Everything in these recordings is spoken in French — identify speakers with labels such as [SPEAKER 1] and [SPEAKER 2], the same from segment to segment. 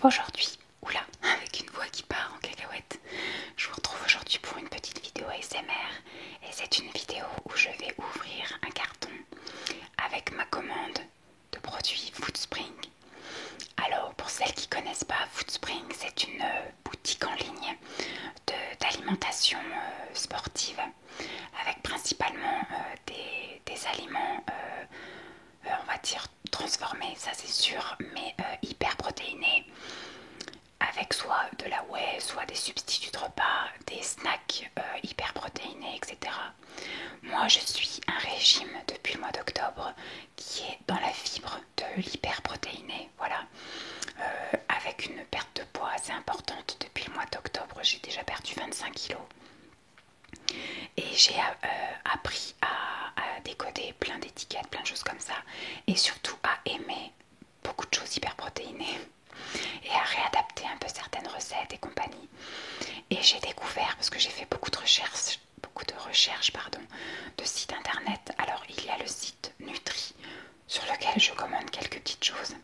[SPEAKER 1] aujourd'hui, oula, avec une voix qui part en cacahuète, je vous retrouve aujourd'hui pour une petite vidéo ASMR et c'est une vidéo où je vais ouvrir un carton avec ma commande de produits Foodspring. Alors pour celles qui ne connaissent pas, Foodspring c'est une boutique en ligne d'alimentation sportive avec principalement des aliments on va dire transformés, ça c'est sûr, mais hyper protéinés, avec soit de la whey, soit des substituts de repas, des snacks hyper protéinés, etc. Moi je suis un régime depuis le mois d'octobre qui est dans la fibre de l'hyper protéiné, voilà, avec une perte de poids assez importante depuis le mois d'octobre. J'ai déjà perdu 25 kilos et j'ai appris à décoder plein d'étiquettes, plein de choses comme ça, et surtout à aimer beaucoup de choses hyper protéinées et à réadapter un peu certaines recettes et compagnie. Et j'ai découvert, parce que j'ai fait beaucoup de recherches, de sites internet. Alors il y a le site Nutri sur lequel je commande quelques petites choses,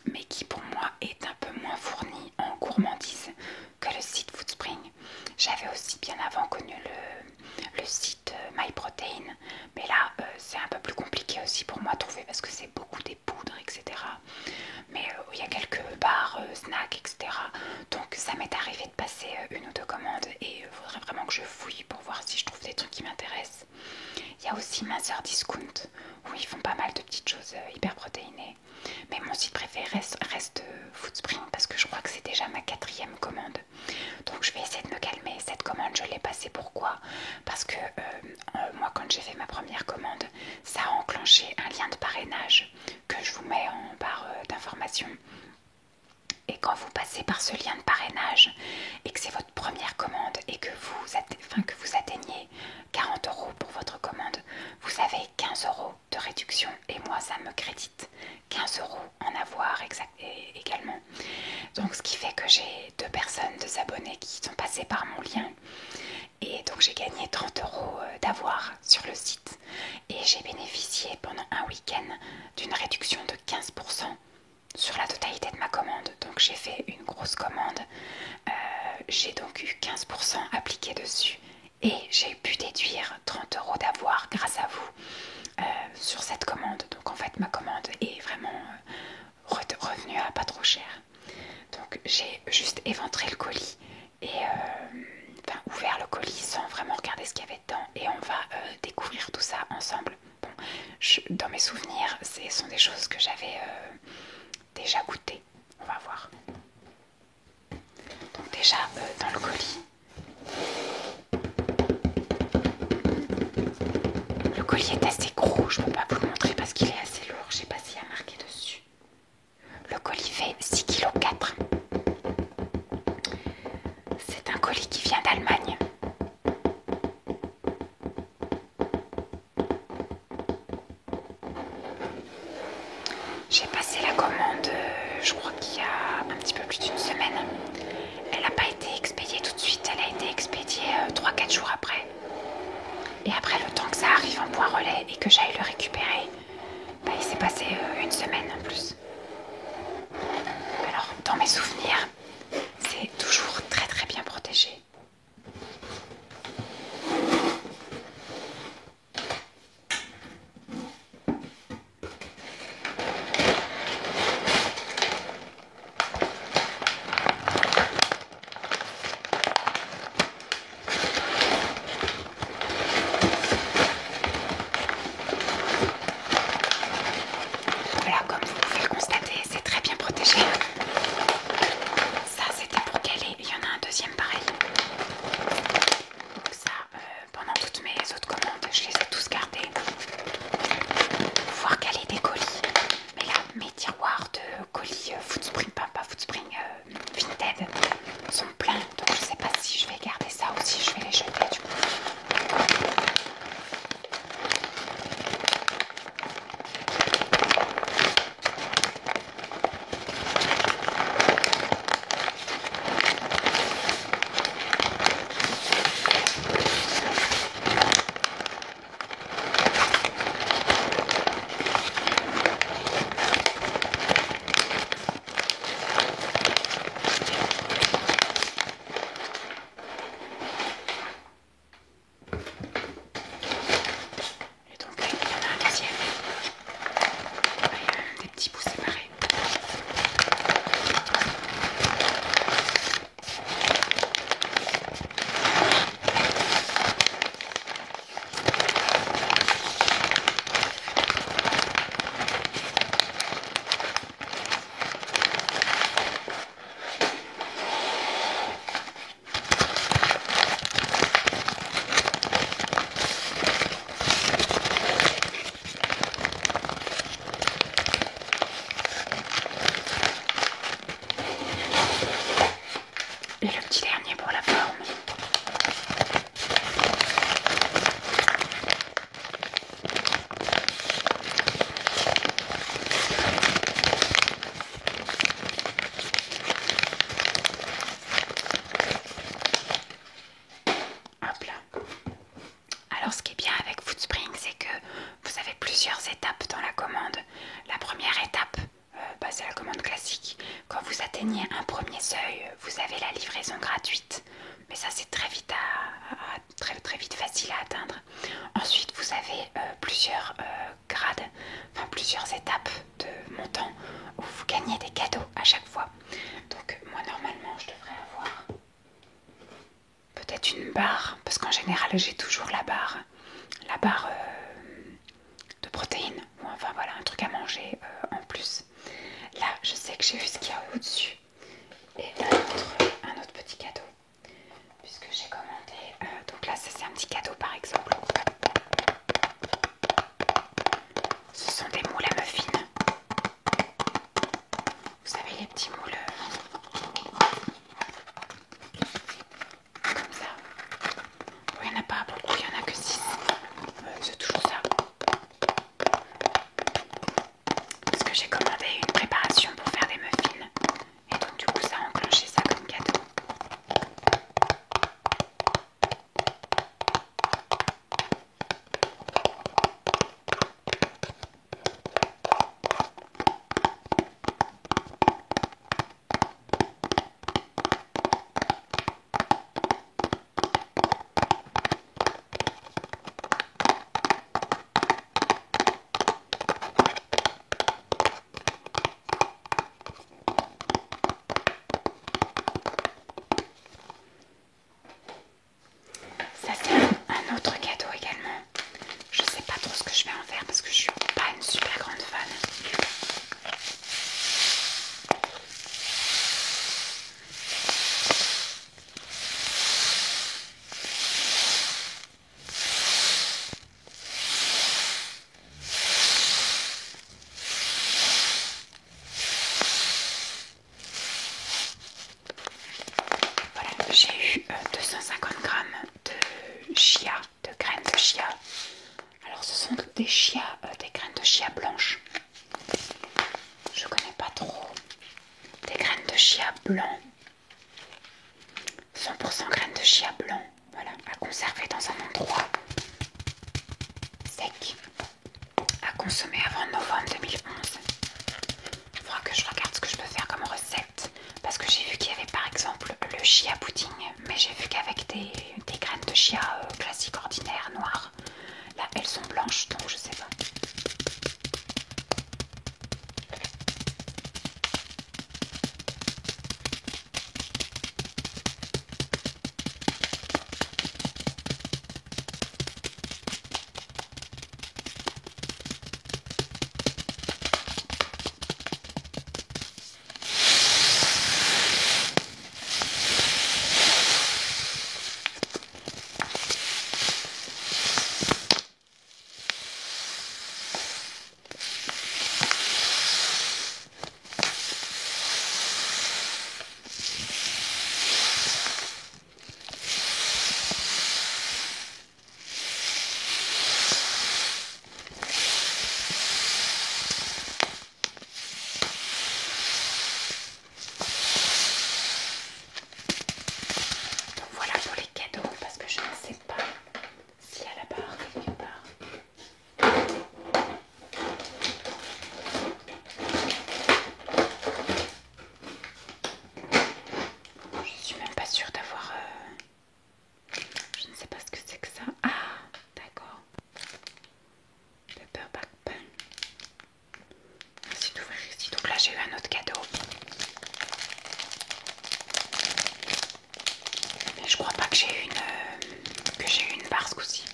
[SPEAKER 1] mais qui pour moi est un peu moins fourni en gourmandise que le site Foodspring. J'avais aussi bien avant connu le site MyProtein, mais là c'est un peu plus compliqué aussi pour moi à trouver parce que c'est beaucoup des poudres, etc. Mais il y a quelques barres, snacks, etc. Donc ça m'est arrivé de passer une ou deux commandes et il faudrait vraiment que je fouille pour voir si je trouve des trucs qui m'intéressent. Il y a aussi Minceur Discount où ils font pas mal de petites choses hyper protéinées. Mais mon site préféré reste Foodspring parce que je crois que c'est déjà ma 4e commande. Donc je vais essayer de me calmer. Cette commande je l'ai passée, pourquoi? Parce que moi quand j'ai fait ma première commande, ça a enclenché un lien de parrainage que je vous mets en barre d'informations. Et quand vous passez par ce lien de parrainage et que c'est votre première commande et que vous atteignez 40 € pour votre commande, vous avez 15 € de réduction et moi ça me crédite 15 € en avoir également. Donc ce qui fait que j'ai 2 personnes, 2 abonnés qui sont passés par mon lien et donc j'ai gagné 30 € d'avoir sur le site et j'ai bénéficié pendant un week-end d'une réduction de 15% sur la totalité de ma commande. Donc j'ai fait une grosse commande, j'ai donc eu 15% appliqué dessus et j'ai pu déduire 30 € d'avoir grâce à vous sur cette commande. Donc en fait ma commande est vraiment revenue à pas trop cher. Donc j'ai juste éventré le colis et ouvert le colis sans vraiment regarder ce qu'il y avait dedans et on va découvrir tout ça ensemble. Bon, dans mes souvenirs, ce sont des choses que j'avais déjà goûté, on va voir. Donc déjà dans le colis, le colis est assez gros, je peux pas vous le montrer parce qu'il est assez lourd, je sais pas s'il y a marqué dessus. Le colis fait 6,4 kg. C'est un colis qui vient d'Allemagne. J'ai passé la commande, je crois qu'il y a un petit peu plus d'une semaine. Elle n'a pas été expédiée tout de suite, elle a été expédiée 3-4 jours après. Et après le temps que ça arrive en point relais et que j'aille le récupérer, il s'est passé une semaine en plus. Alors dans mes souvenirs, c'est toujours très très bien protégé. plusieurs étapes dans la commande. La première étape, c'est la commande classique. Quand vous atteignez un premier seuil, vous avez la livraison gratuite. Mais ça c'est très vite très vite facile à atteindre. Ensuite vous avez plusieurs grades, enfin plusieurs étapes de montant où vous gagnez des cadeaux à chaque fois. Donc moi normalement je devrais avoir peut-être une barre, parce qu'en général j'ai toujours la barre de protéines, ou enfin voilà un truc à manger en plus. Là je sais que j'ai vu ce qu'il y a au-dessus et un autre petit cadeau puisque j'ai commandé, donc là ça c'est un petit cadeau par exemple. Ce sont des moules à muffins. Vous savez les petits moules comme ça. Bon, il n'y en a pas beaucoup, il n'y en a que 6. C'est toujours ça. Parce que j'ai commandé une préparation pour faire des muffins. Et donc du coup ça a enclenché ça comme cadeau. Ça c'est un autre cadeau également. Je sais pas trop ce que je vais en faire parce que je suis pas une super grande fan. Voilà, j'ai eu 250 grammes de chia, de graines de chia. Alors ce sont des chia, des graines de chia blanches. Je connais pas trop. Des graines de chia blanc. 100% graines de chia blanc. Voilà, à conserver dans un endroit sec. À consommer avant novembre 2011. Il faudra que je regarde ce que je peux faire comme recette. Parce que j'ai vu qu'il y avait par exemple le chia pudding. Mais j'ai vu qu'avec des graines de chia classiques ordinaires noires. Là elles sont blanches donc je sais pas. Donc voilà pour les cadeaux parce que je ne sais pas s'il y a la barre quelque part. Je suis même pas sûre d'avoir... Je ne sais pas ce que c'est que ça. Ah, d'accord. Pepperback Pan. Merci d'ouvrir ici. Donc là j'ai eu un autre cadeau. Mais je crois pas que j'ai eu une barre ce coup-ci.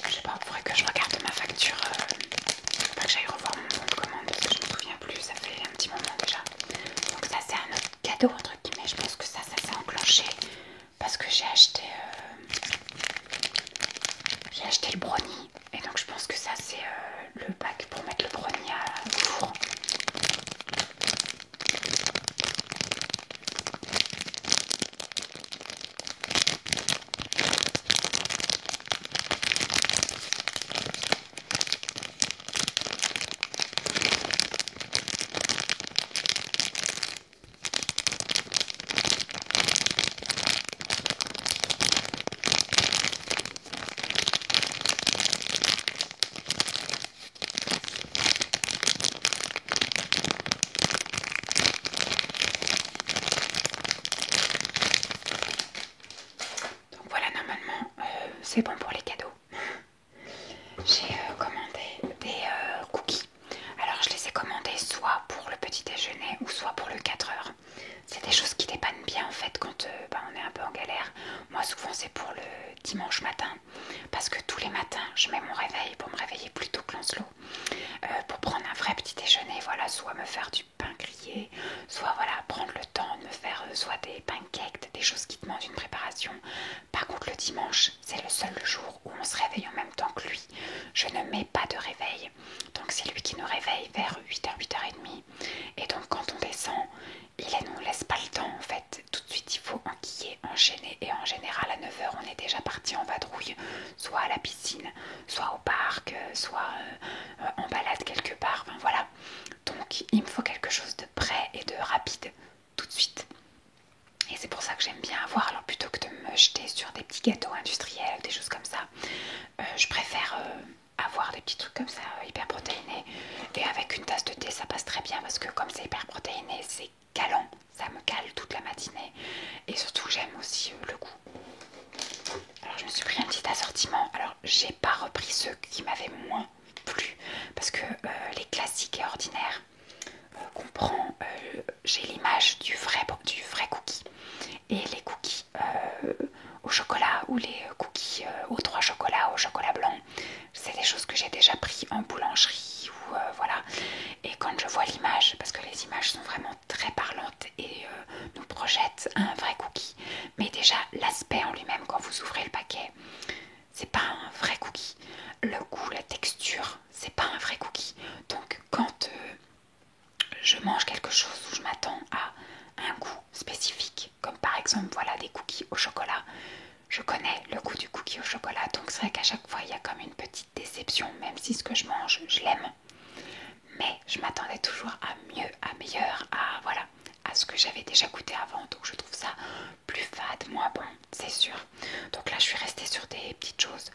[SPEAKER 1] Je sais pas, il faudrait que je regarde ma facture. Faut pas que j'aille revoir mon bon de commande parce que je me souviens plus, ça fait un petit moment déjà. Donc ça c'est un autre cadeau entre guillemets. Je pense que ça s'est enclenché parce que j'ai acheté le brownie. Et donc je pense que ça c'est le pack pour mettre le brownie au four. c'est bon pour les cadeaux. J'ai commandé des cookies. Alors je les ai commandés soit pour le petit déjeuner ou soit pour le 4 heures. C'est des choses qui dépannent bien en fait quand on est un peu en galère. Moi souvent c'est pour le dimanche matin parce que tous les matins je mets mon réveil pour me réveiller plus tôt que Lancelot, pour prendre un vrai petit déjeuner, voilà, soit me faire du pain grillé, soit voilà prendre le temps de me faire soit des pancakes, des choses qui demandent une préparation. Par contre le dimanche c'est le seul jour où on se réveille en même temps que lui. Je ne mets pas de réveil, donc c'est lui qui nous réveille vers 8h, 8h30, et donc quand on descend il ne nous laisse pas le temps en fait, tout de suite il faut enquiller, enchaîner, et en général à 9h on est déjà parti en vadrouille, soit à la piscine, soit au parc, soit en balade quelque part, enfin voilà. Donc il me faut quelque chose de prêt et de rapide tout de suite. Et c'est pour ça que j'aime bien avoir, alors plutôt que de me jeter sur des petits gâteaux industriels, des choses comme ça, je préfère avoir des petits trucs comme ça, hyper protéinés. Et avec une tasse de thé, ça passe très bien parce que comme c'est hyper protéiné, c'est calant, ça me cale toute la matinée. Et surtout, j'aime aussi le goût. Alors je me suis pris un petit assortiment. Alors j'ai pas repris ceux qui m'avaient moins plu parce que les classiques et ordinaires qu'on prend, j'ai l'image du vrai cookie. Et les cookies au chocolat ou les cookies aux 3 chocolats au chocolat blanc, c'est des choses que j'ai déjà pris en boulangerie ou voilà. Et quand je vois l'image, parce que les images sont vraiment très parlantes et nous projettent un vrai cookie, mais déjà l'aspect en lui-même quand vous ouvrez le paquet, c'est pas un vrai cookie. Le goût, la texture, c'est pas un vrai cookie. Donc quand je mange quelque chose où je m'attends à un goût spécifique, comme par exemple voilà des cookies au chocolat, je connais le goût du cookie au chocolat, donc c'est vrai qu'à chaque fois il y a comme une petite déception, même si ce que je mange je l'aime, mais je m'attendais toujours à mieux, à meilleur, à voilà, à ce que j'avais déjà goûté avant, donc je trouve ça plus fade, moins bon, c'est sûr. Donc là je suis restée sur des petites choses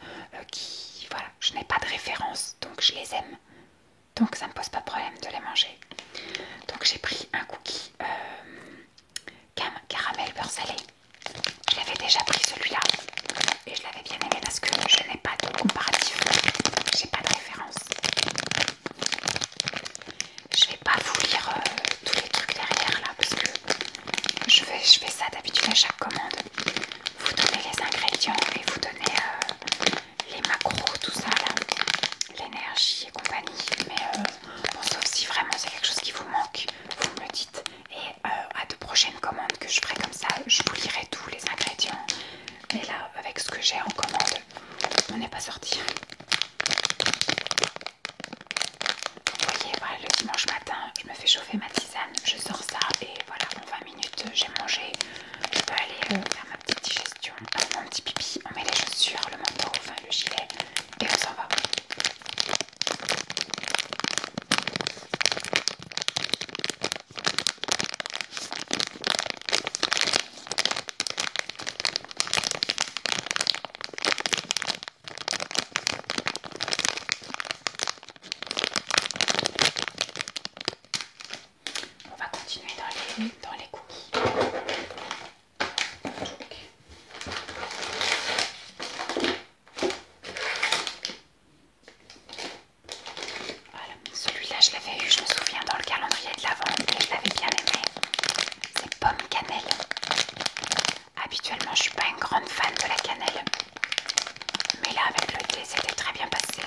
[SPEAKER 1] qui, voilà, je n'ai pas de référence, donc je les aime, donc ça me pose pas de problème de les manger. Donc j'ai pris un cookie caramel beurre salé. Je l'avais déjà pris celui-là et je l'avais bien aimé parce que je n'ai pas de comparatif, j'ai pas de référence. Je vais pas vous lire tous les trucs derrière là parce que je fais ça d'habitude à chaque commande. Vous donnez les ingrédients et vous donnez les macros, tout ça là, l'énergie et compagnie. Mais bon, sauf si vraiment c'est quelque chose qui vous manque, vous me le dites. Et à de prochaines commandes que je ferai comme ça, je vous lirai tous les ingrédients. Mais là, avec ce que j'ai en commande, on n'est pas sorti. Vous voyez, voilà, le dimanche matin, je me fais chauffer ma tisane, je sors ça et voilà, en 20 minutes, j'ai mangé. Je peux aller faire ma petite digestion, mon petit pipi, on met les chaussures, le manteau, enfin le gilet et on s'en va. On va continuer dans les cookies. Voilà, celui-là je l'avais eu, je me souviens, dans le calendrier de l'Avent et je l'avais bien aimé. C'est pomme cannelle. Habituellement je suis pas une grande fan de la cannelle, mais là avec le thé c'était très bien passé.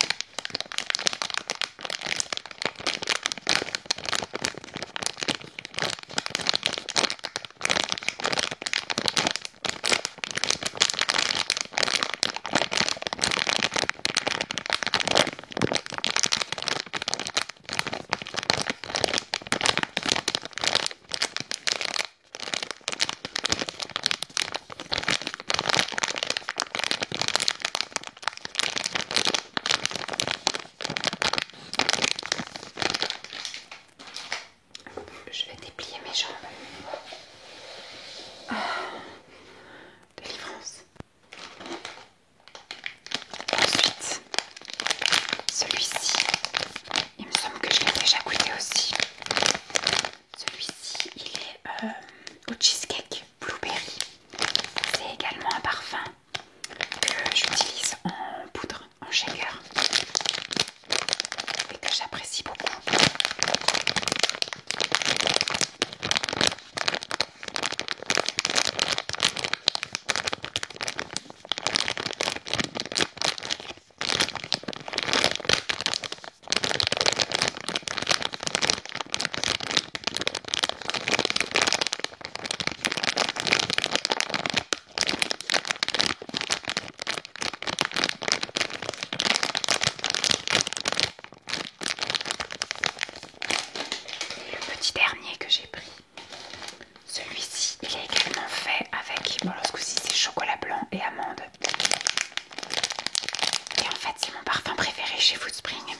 [SPEAKER 1] c'est mon parfum préféré chez Foodspring.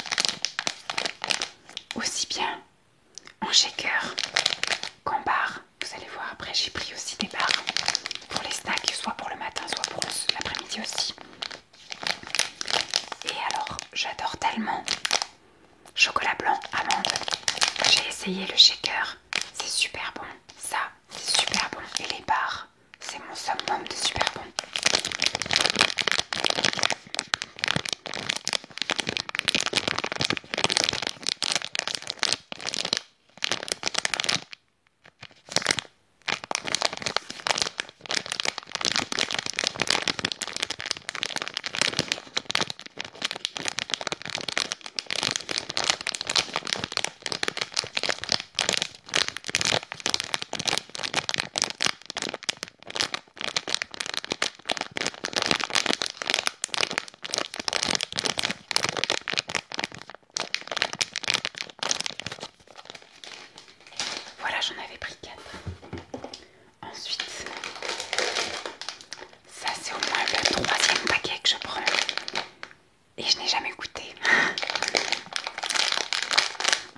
[SPEAKER 1] Aussi bien en shaker qu'en bar. Vous allez voir, après j'ai pris aussi des bars pour les snacks, soit pour le matin, soit pour l'après-midi aussi. Et alors, j'adore tellement chocolat blanc, amande. J'ai essayé le shaker, c'est super bon. Ça, c'est super bon. Et les bars, c'est mon summum de super bon. Voilà, j'en avais pris 4. Ensuite, ça c'est au moins le 3e paquet que je prends. Et je n'ai jamais goûté.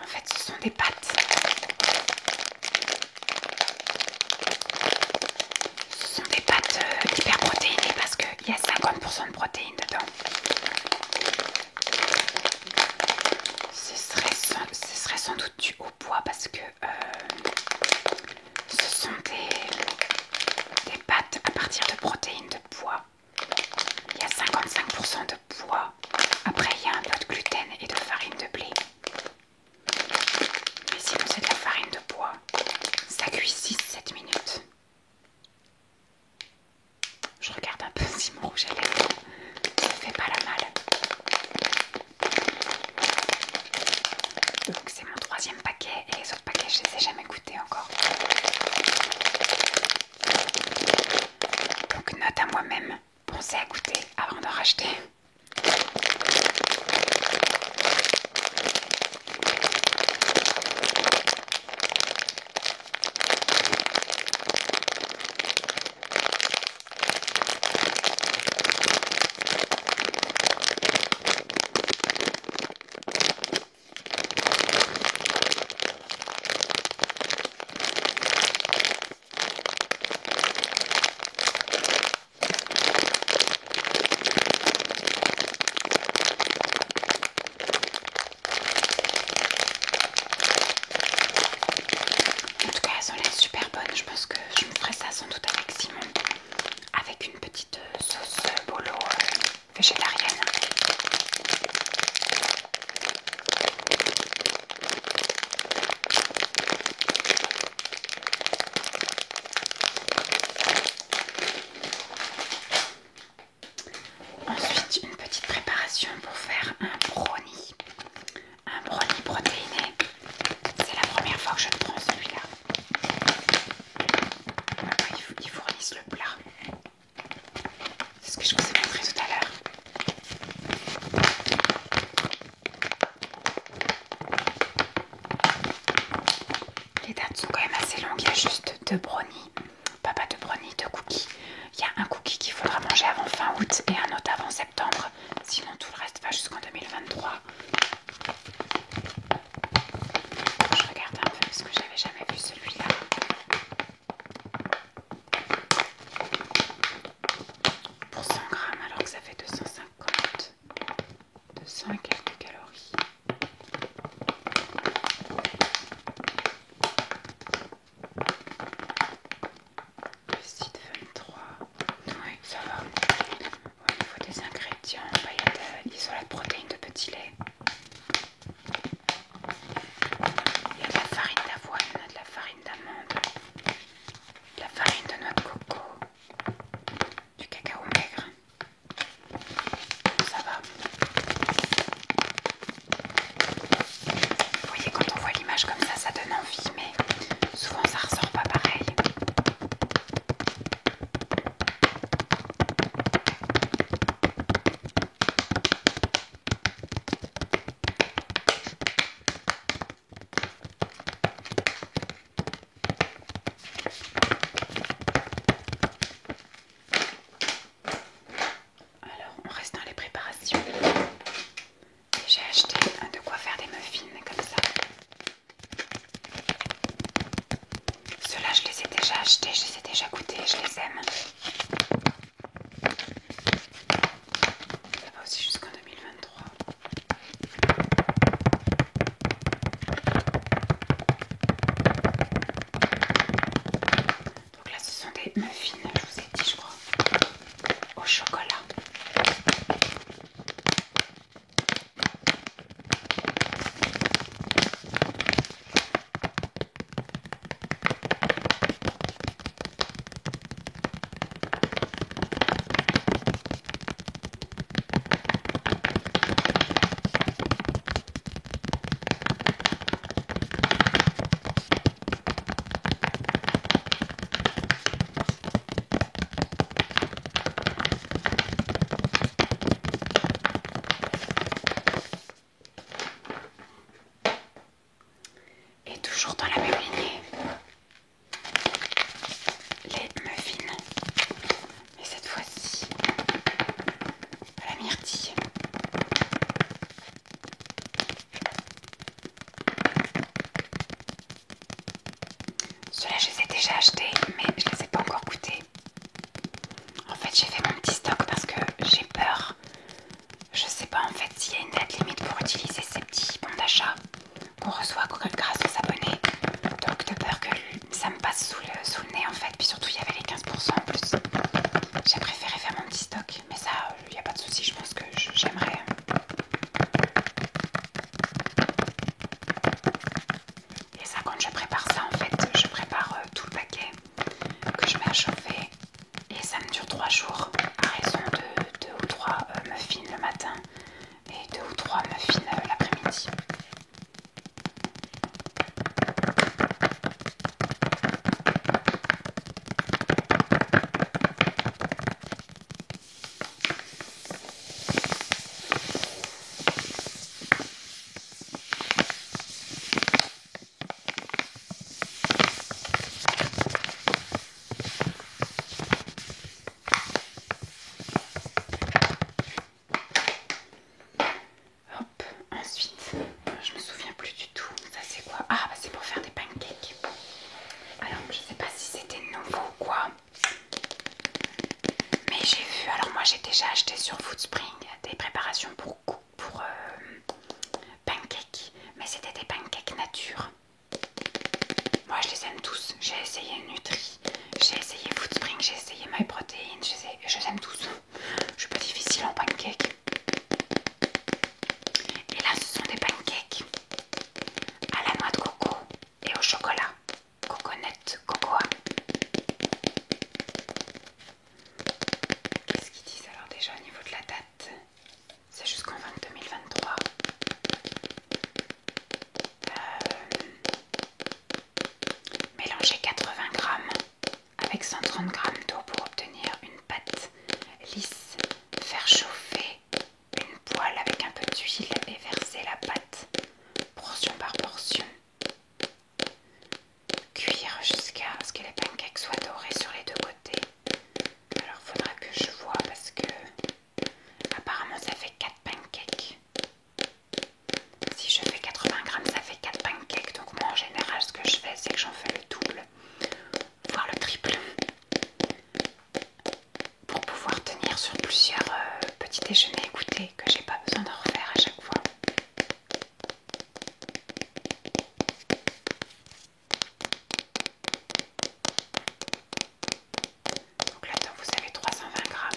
[SPEAKER 1] En fait, ce sont des pâtes. Ce sont des pâtes hyper protéinées parce qu'il y a 50% de protéines dedans. Ce serait sans doute dû au poids parce que ce sont des pâtes à partir de protéines de pois. Il y a 55% de pois. Après, il y a un peu de gluten et de farine de blé. Mais sinon, c'est de la farine de pois. Ça cuit 6-7 minutes. Je regarde un peu si mon rouge à lèvres ne fait pas la malle. Donc c'est mon 3e paquet et les autres paquets je les ai jamais goûtés encore. Donc note à moi-même, pensez à goûter avant de racheter. Je pense que je me ferai ça sans doute avec Simon, avec une petite sauce bolo végétarienne. Ensuite, une petite préparation pour faire un brownie. Un brownie protéiné. C'est la première fois que je le prends celui-là. Ils fournissent le plat. C'est ce que je vous ai montré tout à l'heure. Les dates sont quand même assez longues. Il y a juste 2 brownies. Pas 2 brownies, 2 cookies. Il y a un cookie qu'il faudra manger avant fin août et un autre avant septembre. Sinon tout le reste va jusqu'en 2023. Je regarde un peu parce que j'avais jamais vu celui-là. Pour 100 grammes alors que ça fait 250. 200 et quelques calories. Le site 23. Oui, ça va. Au niveau des ingrédients, il y a de l'isolat de protéines de petit lait. Il y a de la farine d'avoine, de la farine d'amande, de la farine de noix de coco, du cacao maigre. Ça va. Vous voyez, quand on voit l'image comme ça donne envie, mais souvent ça ressort pas pareil. je les aime. Ça va aussi jusqu'en 2023. Donc là ce sont des muffins, je vous ai dit je crois, au chocolat. Et toujours dans la même lignée, les muffins, mais cette fois-ci à la myrtille. Ceux-là je les ai déjà achetés, mais je les ai pas encore goûtés. En fait j'ai fait mon petit stock parce que j'ai peur. Je sais pas en fait s'il y a une date limite pour utiliser ces petits bons d'achat qu'on reçoit grâce aux abonnés. Donc de peur que ça me passe sous le nez en fait. Puis surtout il y avait les 15% en plus. J'ai préféré faire mon petit stock. Mais ça, il n'y a pas de souci, je pense que j'aimerais. Et ça quand je prépare ça en fait, je prépare tout le paquet que je mets à chauffer. Et ça me dure 3 jours à raison de 2 ou 3 muffins le matin et 2 ou 3 muffins l'après-midi. Hop, ensuite, je me souviens plus du tout. Ça c'est quoi? Ah bah c'est pour faire des pancakes. Alors je sais pas si c'était nouveau ou quoi. Mais j'ai vu, alors moi j'ai déjà acheté sur Foodspring des préparations pour pancakes. Mais c'était des pancakes nature. Moi je les aime tous. J'ai essayé Nutri, j'ai essayé Foodspring, j'ai essayé MyProtein, je les aime tous. Je suis pas difficile en pancakes. Et là ce sont des pancakes à la noix de coco et au chocolat. Coconut cocoa. Qu'est-ce qu'ils disent alors déjà au niveau de la date? C'est jusqu'en 2023. Mélangez 80 grammes avec 130 grammes d'eau pour obtenir une pâte lisse. Faire chauffer une poêle avec un peu d'huile et verser la pâte portion par portion. Cuire jusqu'à ce que les pancakes soient dorés sur les deux côtés. Alors faudra que je vois parce que apparemment ça fait 4 pancakes. Si je fais 80 grammes ça fait 4 pancakes. Donc moi en général ce que je fais c'est que j'en fais le double, voire le triple. Pour pouvoir tenir sur plusieurs petits déjeuners et goûters que j'ai pas besoin d'en refaire à chaque fois. Donc là-dedans vous avez 320 grammes.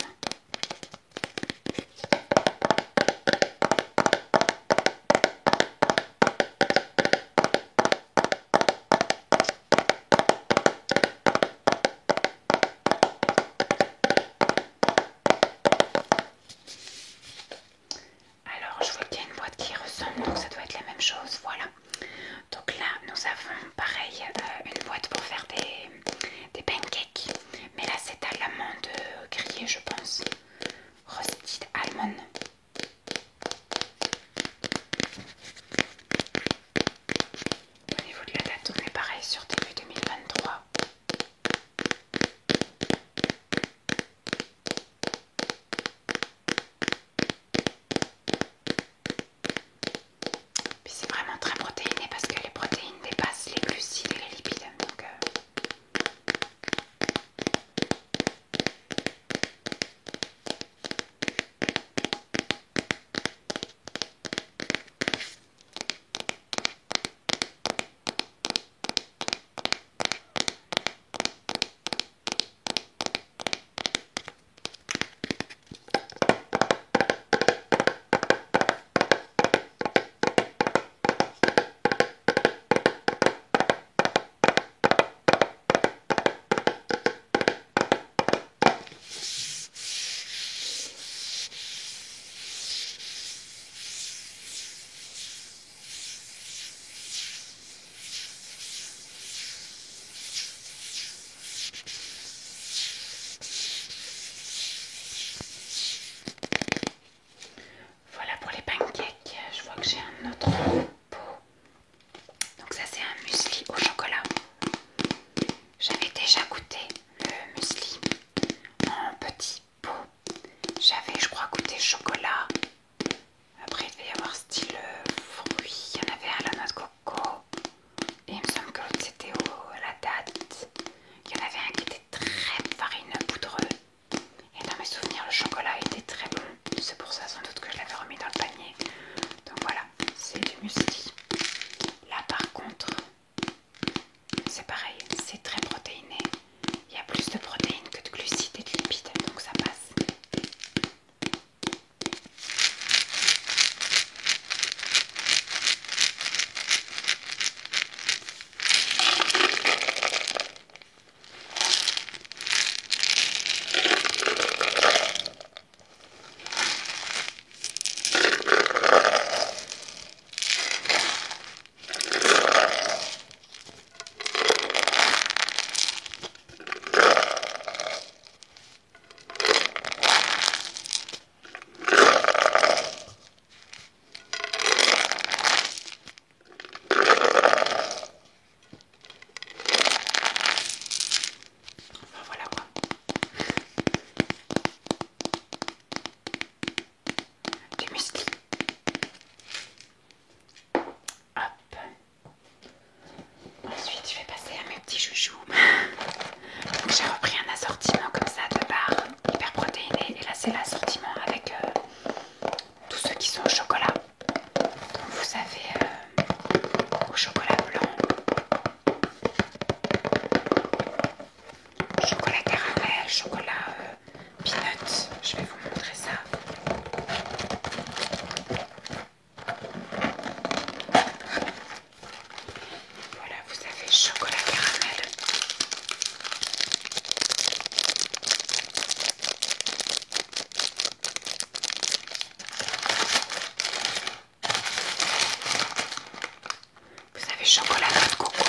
[SPEAKER 1] avez chocolat noix de coco,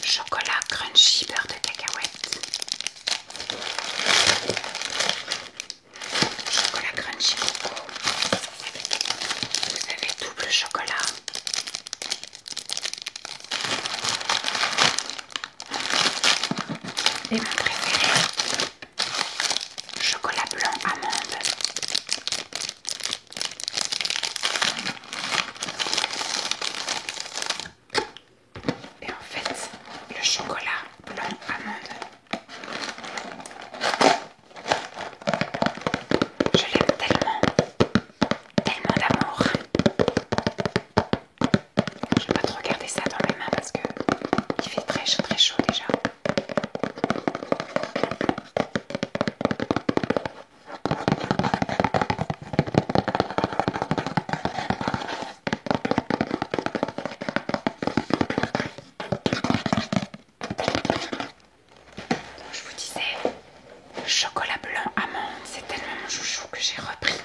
[SPEAKER 1] chocolat crunchy beurre de cacahuète, chocolat crunchy coco, vous avez double chocolat, et mon préféré, chocolat blanc amande. Et en fait, le chocolat blanc amande, je l'aime tellement, tellement d'amour. Je vais pas trop garder ça dans mes mains parce que il fait très chaud déjà. Donc je vous disais, le chocolat blanc amande, c'est tellement mon chouchou que j'ai repris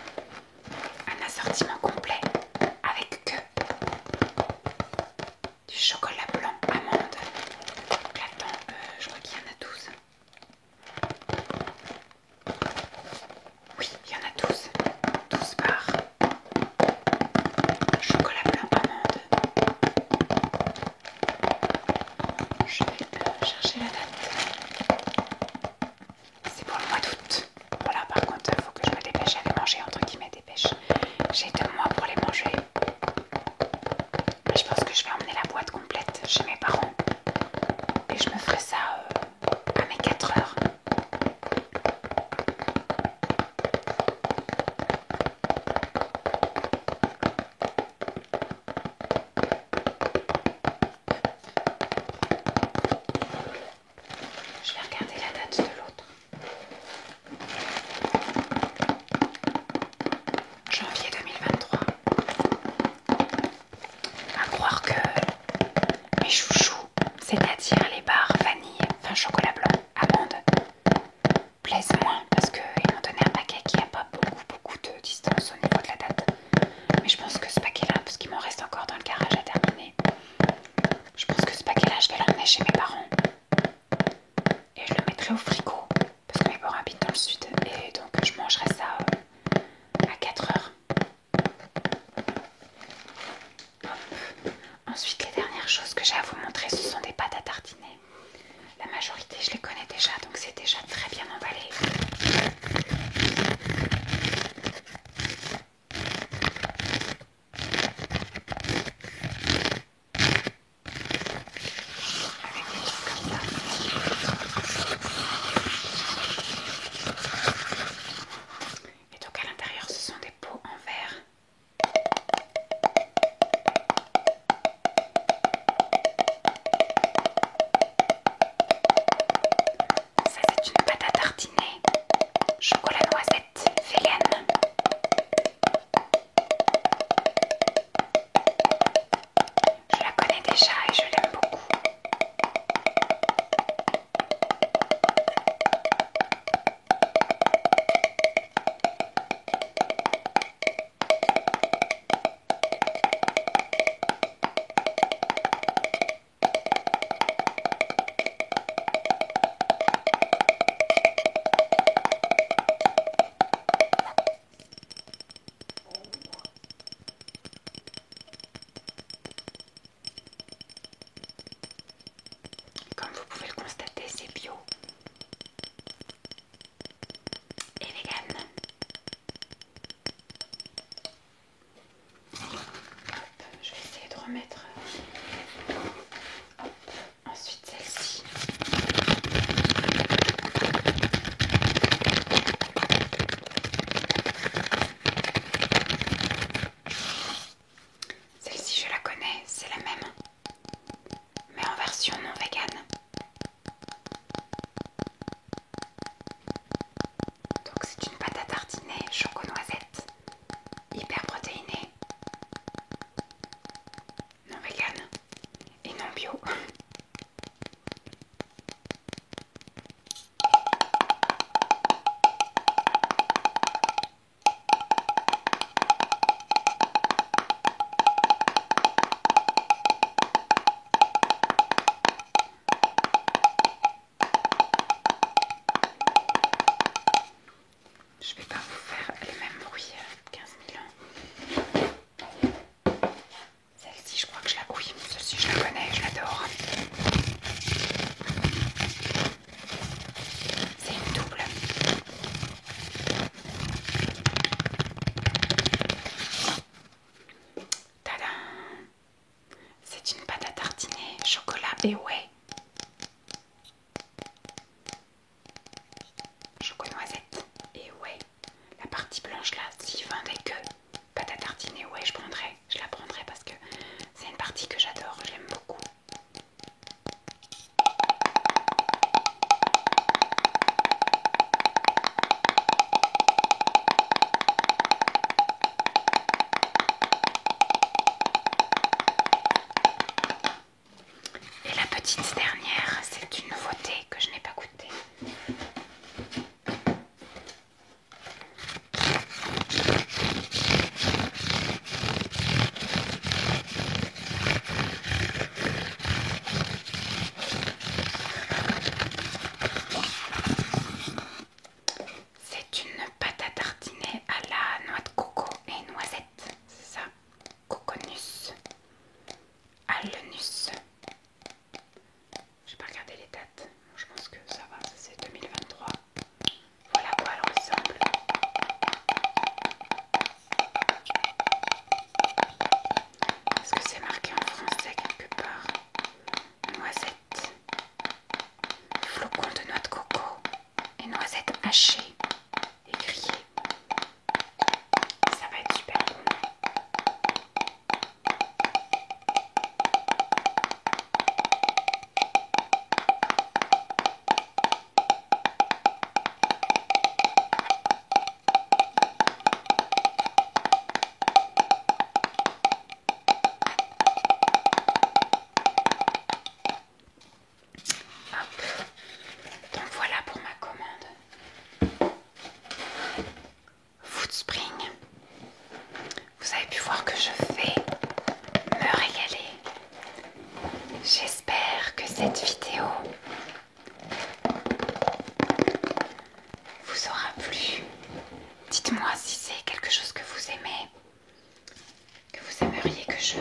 [SPEAKER 1] un assortiment complet avec que du chocolat blanc amande. Donc là-dedans, je crois qu'il y en a 12. Oui, il y en a 12. 12 barres. Chocolat blanc amande. Je vais chercher la date. C'est pour le mois d'août. Voilà, par contre, il faut que je me dépêche à les manger, entre guillemets, dépêche. J'ai 2 mois pour les manger. Mais je pense que je vais emmener la boîte complète chez mes parents. Et je me ferai ça à mes 4 heures. Je vais regarder la date de l'autre. Janvier 2023. À croire que mes chouchous, c'est-à-dire les barres vanille, enfin chocolat blanc, amande, plaisent moins parce qu'ils m'ont donné un paquet qui n'a pas beaucoup de distance au niveau de la date. Mais je pense que ce paquet-là, parce qu'il m'en reste encore dans le garage à terminer, je pense que ce paquet-là, je vais l'emmener chez mes parents. Et je le mettrai au frigo parce que mes parents habitent dans le sud et donc je mangerai ça à 4 heures. Hop. Ensuite, les dernières choses que j'ai à vous montrer, ce sont des pâtes à tartiner. La majorité, je les connais déjà, donc c'est déjà très bien emballé. Avec des trucs comme ça. Et donc à l'intérieur, ce sont des pots en verre. Ça, c'est une pâte à tartiner chocolat noisette vegan. Je la connais déjà et je l'aime beaucoup. Comme vous pouvez le constater, c'est bio et vegan. Hop, je vais essayer de remettre. Hop. Ensuite celle-ci. Celle-ci, je la connais, c'est la même, mais en version non vegan. Donc c'est une pâte à tartiner choco-noisette, hyper protéinée, non orange là, s'ils vendaient que pâte à tartiner, ouais je prendrais, je la prendrais parce que c'est une partie que j'adore, j'aime beaucoup. Et la petite dernière, c'est une nouveauté que je n'ai pas goûtée. C'est une pâte à tartiner à la noix de coco et noisette, c'est ça? Coconus, alnus. J'ai pas regardé les dates, je pense que ça va, c'est 2023. Voilà à quoi elle ressemble. Est-ce que c'est marqué en français quelque part? Noisette, flocons de noix de coco et noisettes hachées et grillées. Ça va être super bon. Hop. Donc voilà pour ma commande. Foodspring. Vous avez pu voir que je vais me régaler. J'espère que cette vidéo vous aura plu. Dites-moi si c'est quelque chose que vous aimez, que vous aimeriez que je